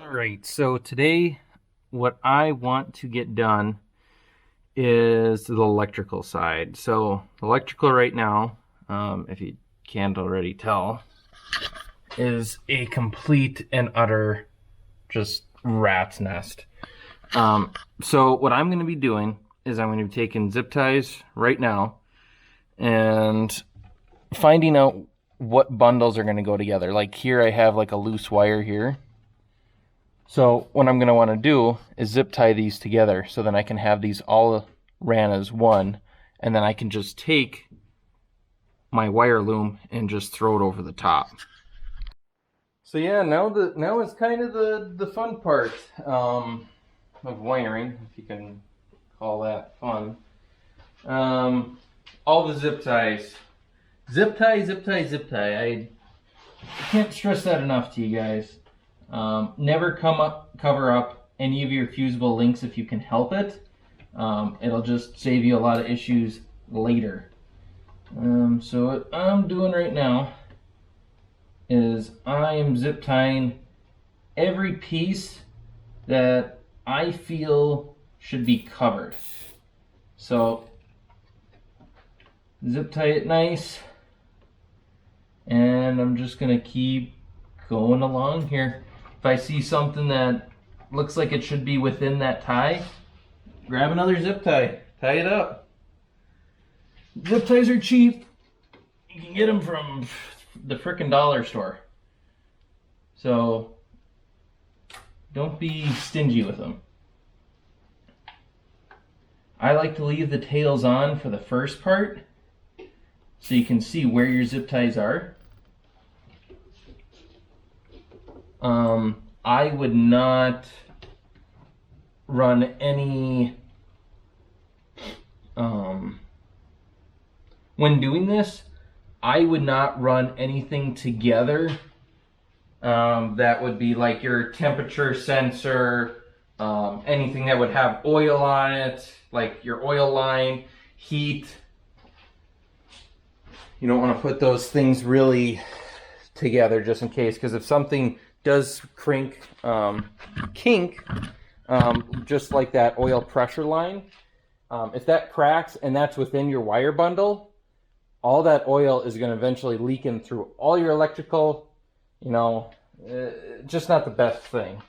Alright, so today what I want to get done is the electrical side. So electrical right now, if you can't already tell, is a complete and utter just rat's nest. So what I'm going to be doing is I'm going to be taking zip ties right now and finding out what bundles are going to go together. Like here I have like a loose wire here. So what I'm going to want to do is zip tie these together so then I can have these all ran as one, and then I can just take my wire loom and just throw it over the top. So yeah, now is kind of the fun part of wiring, if you can call that fun. All the zip ties. Zip tie, zip tie, zip tie. I can't stress that enough to you guys. Never cover up any of your fusible links if you can help it. It'll just save you a lot of issues later. So what I'm doing right now is I am zip tying every piece that I feel should be covered. So zip tie it nice, and I'm just gonna keep going along here. If I see something that looks like it should be within that tie, grab another zip tie, tie it up. Zip ties are cheap. You can get them from the frickin' dollar store. So don't be stingy with them. I like to leave the tails on for the first part so you can see where your zip ties are. I would not run any, when doing this, I would not run anything together that would be like your temperature sensor, anything that would have oil on it, like your oil line, heat. You don't want to put those things really together just in case, because if something does kink, just like that oil pressure line, if that cracks and that's within your wire bundle, all that oil is going to eventually leak in through all your electrical, just not the best thing.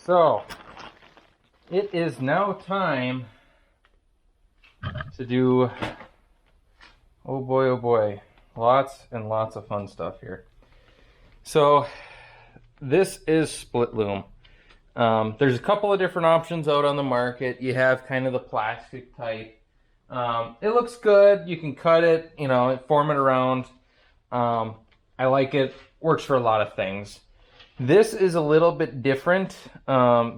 So, it is now time to do, oh boy, lots and lots of fun stuff here. So, this is split loom. There's a couple of different options out on the market. You have kind of the plastic type. It looks good. You can cut it, form it around. I like it. Works for a lot of things. This is a little bit different.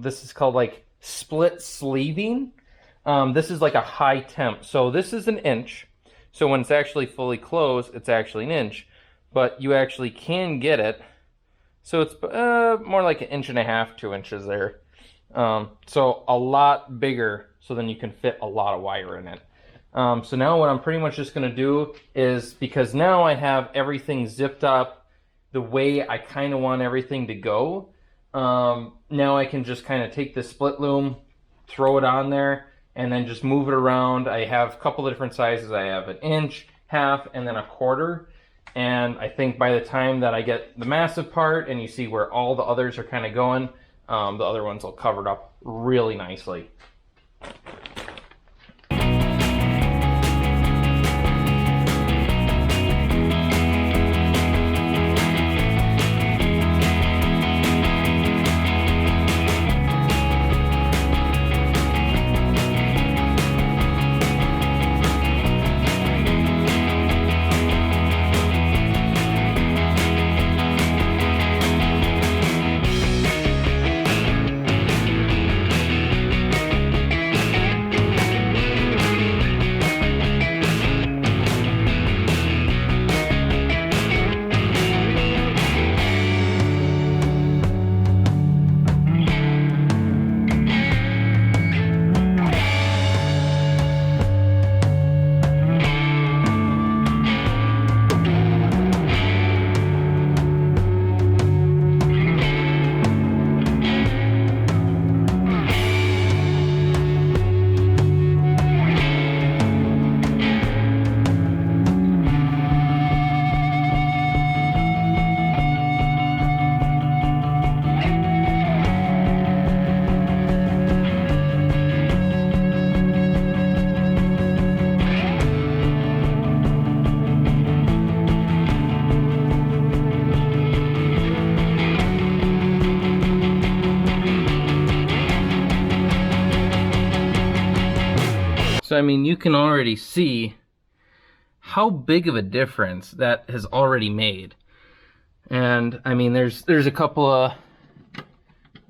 This is called like split sleeving. This is like a high temp. So this is an inch. So when it's actually fully closed, it's actually an inch. But you actually can get it. So it's more like 1.5 inches, 2 inches there. So a lot bigger, so then you can fit a lot of wire in it. So now what I'm pretty much just going to do is, because now I have everything zipped up the way I kind of want everything to go, now I can just kind of take the split loom, throw it on there, and then just move it around. I have a couple of different sizes. I have 1 inch, half, and then 1/4. And I think by the time that I get the massive part and you see where all the others are kind of going, the other ones will cover it up really nicely. So I mean, you can already see how big of a difference that has already made. And I mean, there's a couple of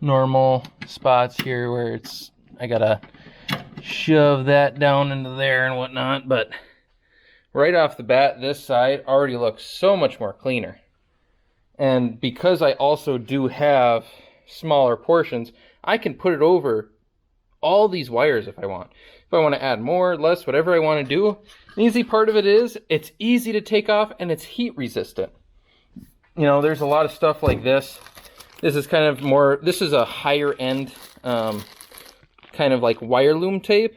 normal spots here where I gotta shove that down into there and whatnot, but right off the bat, this side already looks so much more cleaner. And because I also do have smaller portions, I can put it over all these wires if I want. If I want to add more, less, whatever I want to do. The easy part of it is it's easy to take off and it's heat resistant. You know, there's a lot of stuff like this. This is kind of more, this is a higher end kind of like wire loom tape.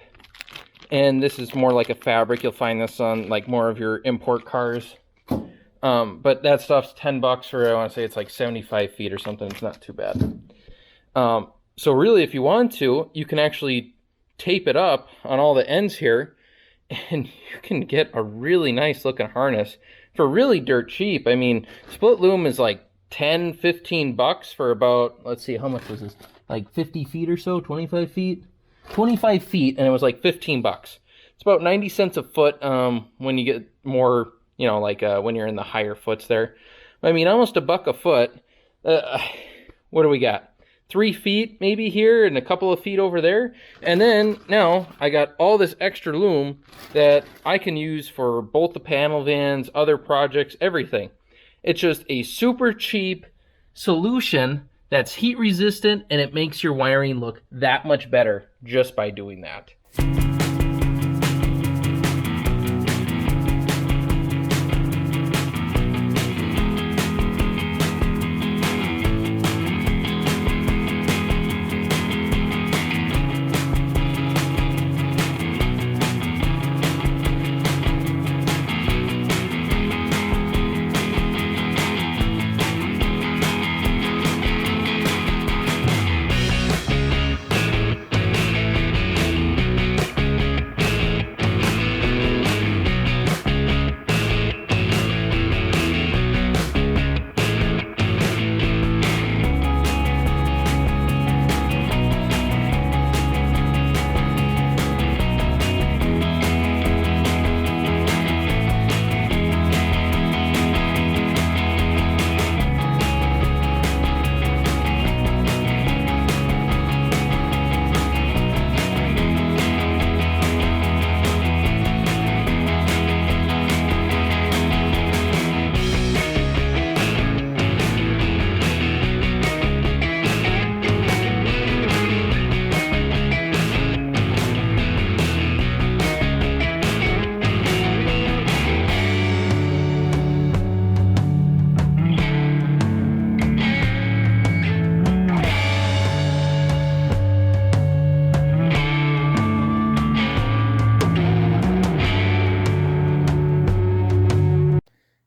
And this is more like a fabric. You'll find this on like more of your import cars. But that stuff's $10 for, I want to say it's like 75 feet or something. It's not too bad. So really, if you want to, you can actually tape it up on all the ends here, and you can get a really nice looking harness for really dirt cheap. I mean, split loom is like $10-15 for about, let's see, how much was this? Like 50 feet or so, 25 feet? 25 feet, and it was like $15. It's about 90 cents a foot when you get more, you know, like when you're in the higher foots there. I mean, almost $1 a foot. What do we got? 3 feet maybe here and a couple of feet over there. And then now I got all this extra loom that I can use for both the panel vans, other projects, everything. It's just a super cheap solution that's heat resistant, and it makes your wiring look that much better just by doing that.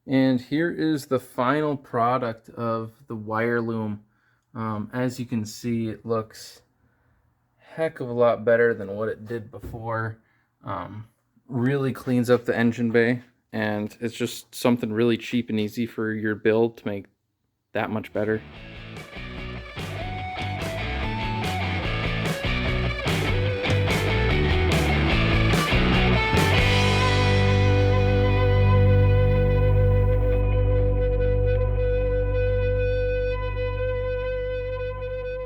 And here is the final product of the wire loom. As you can see, it looks heck of a lot better than what it did before. Really cleans up the engine bay, and it's just something really cheap and easy for your build to make that much better.